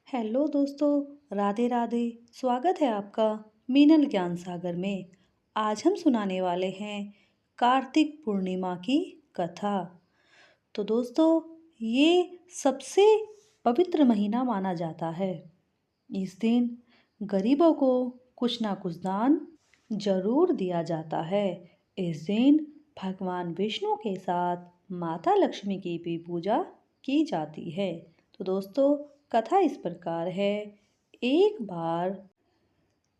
Hello दोस्तों, राधे राधे। स्वागत है आपका मीनल ज्ञान सागर में। आज हम सुनाने वाले हैं कार्तिक पूर्णिमा की कथा। तो दोस्तों, ये सबसे पवित्र महीना माना जाता है। इस दिन गरीबों को कुछ ना कुछ दान जरूर दिया जाता है। इस दिन भगवान विष्णु के साथ माता लक्ष्मी की भी पूजा की जाती है। तो दोस्तों, कथा इस प्रकार है। एक बार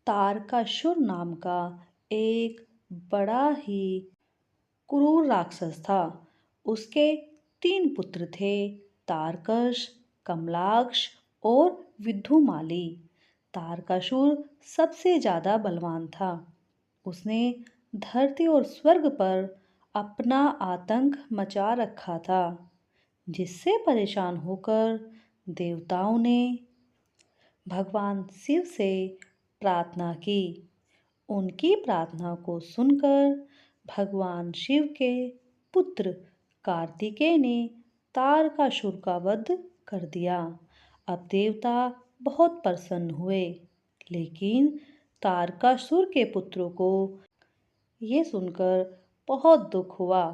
तारकासुर नाम का एक बड़ा ही क्रूर राक्षस था। उसके 3 पुत्र थे, तारकश, कमलाक्ष और विद्धुमाली। तारकासुर सबसे ज्यादा बलवान था। उसने धरती और स्वर्ग पर अपना आतंक मचा रखा था, जिससे परेशान होकर देवताओं ने भगवान शिव से प्रार्थना की। उनकी प्रार्थना को सुनकर भगवान शिव के पुत्र कार्तिकेय ने तारकासुर का वध कर दिया। अब देवता बहुत प्रसन्न हुए, लेकिन तारकासुर के पुत्रों को ये सुनकर बहुत दुख हुआ।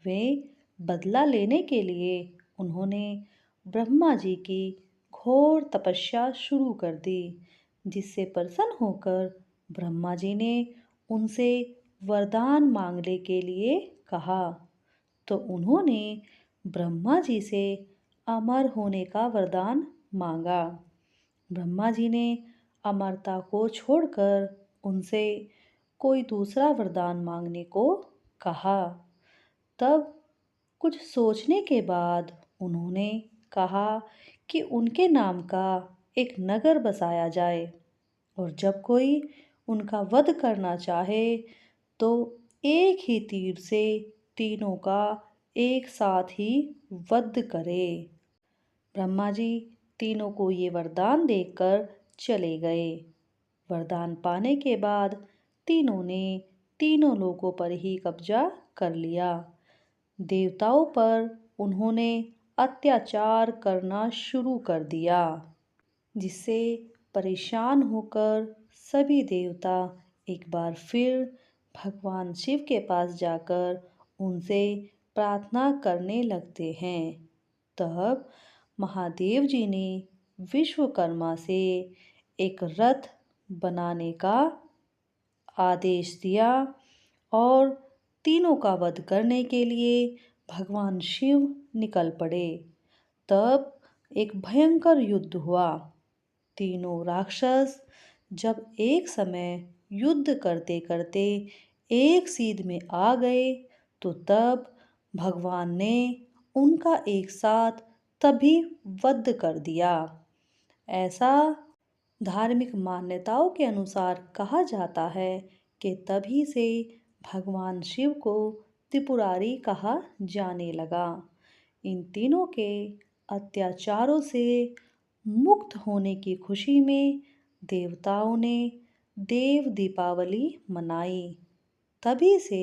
वे बदला लेने के लिए उन्होंने ब्रह्मा जी की घोर तपस्या शुरू कर दी, जिससे प्रसन्न होकर ब्रह्मा जी ने उनसे वरदान मांगने के लिए कहा। तो उन्होंने ब्रह्मा जी से अमर होने का वरदान मांगा। ब्रह्मा जी ने अमरता को छोड़कर उनसे कोई दूसरा वरदान मांगने को कहा। तब कुछ सोचने के बाद उन्होंने कहा कि उनके नाम का एक नगर बसाया जाए, और जब कोई उनका वध करना चाहे तो एक ही तीर से तीनों का एक साथ ही वध करे। ब्रह्मा जी तीनों को ये वरदान देकर चले गए। वरदान पाने के बाद तीनों ने तीनों लोगों पर ही कब्जा कर लिया। देवताओं पर उन्होंने अत्याचार करना शुरू कर दिया, जिससे परेशान होकर सभी देवता एक बार फिर भगवान शिव के पास जाकर उनसे प्रार्थना करने लगते हैं। तब महादेव जी ने विश्वकर्मा से एक रथ बनाने का आदेश दिया, और तीनों का वध करने के लिए भगवान शिव निकल पड़े। तब एक भयंकर युद्ध हुआ। तीनों राक्षस जब एक समय युद्ध करते करते एक सीध में आ गए, तो तब भगवान ने उनका एक साथ तभी वध कर दिया। ऐसा धार्मिक मान्यताओं के अनुसार कहा जाता है कि तभी से भगवान शिव को त्रिपुरारी कहा जाने लगा। इन तीनों के अत्याचारों से मुक्त होने की खुशी में देवताओं ने देव दीपावली मनाई। तभी से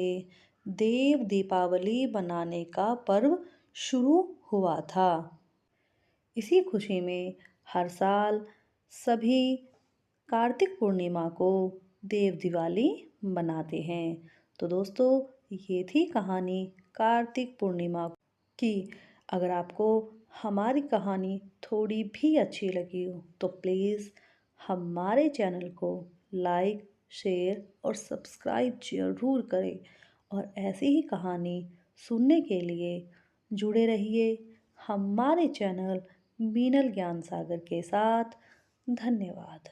देव दीपावली मनाने का पर्व शुरू हुआ था। इसी खुशी में हर साल सभी कार्तिक पूर्णिमा को देव दिवाली मनाते हैं। तो दोस्तों, ये थी कहानी कार्तिक पूर्णिमा की। अगर आपको हमारी कहानी थोड़ी भी अच्छी लगी हो तो प्लीज़ हमारे चैनल को लाइक, शेयर और सब्सक्राइब ज़रूर करें, और ऐसी ही कहानी सुनने के लिए जुड़े रहिए हमारे चैनल मीनल ज्ञान सागर के साथ। धन्यवाद।